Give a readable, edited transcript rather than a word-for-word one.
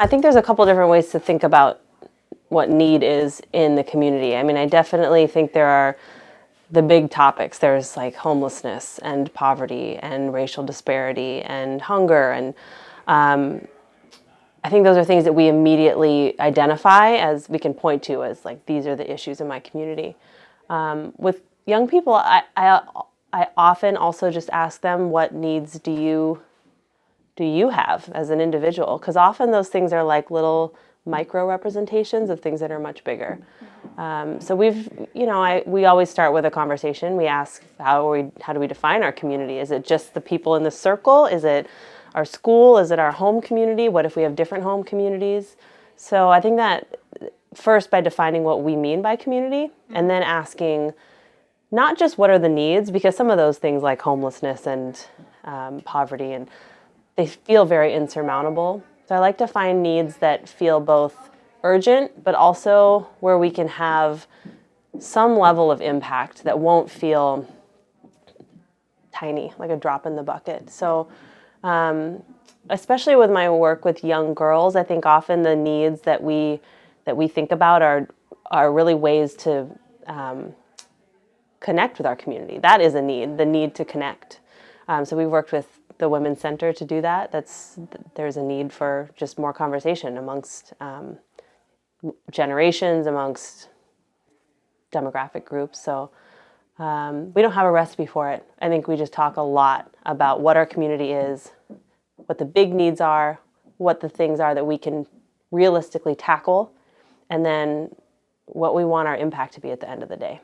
I think there's a couple different ways to think about what need is in the community. I mean, I definitely think there are the big topics. There's like homelessness and poverty and racial disparity and hunger. And I think those are things that we immediately identify as we can point to as like, these are the issues in my community. With young people, I often also just ask them, what needs do you have as an individual? Because often those things are like little micro representations of things that are much bigger. So we always start with a conversation. We ask, how do we define our community? Is it just the people in the circle? Is it our school? Is it our home community? What if we have different home communities? So I think that first, by defining what we mean by community, and then asking not just what are the needs, because some of those things like homelessness and poverty, and they feel very insurmountable. So I like to find needs that feel both urgent, but also where we can have some level of impact that won't feel tiny, like a drop in the bucket. So especially with my work with young girls, I think often the needs that we think about are really ways to connect with our community. That is a need, the need to connect. So we've worked with the Women's Center to do that. There's a need for just more conversation amongst generations, amongst demographic groups. So we don't have a recipe for it. I think we just talk a lot about what our community is, what the big needs are, what the things are that we can realistically tackle, and then what we want our impact to be at the end of the day.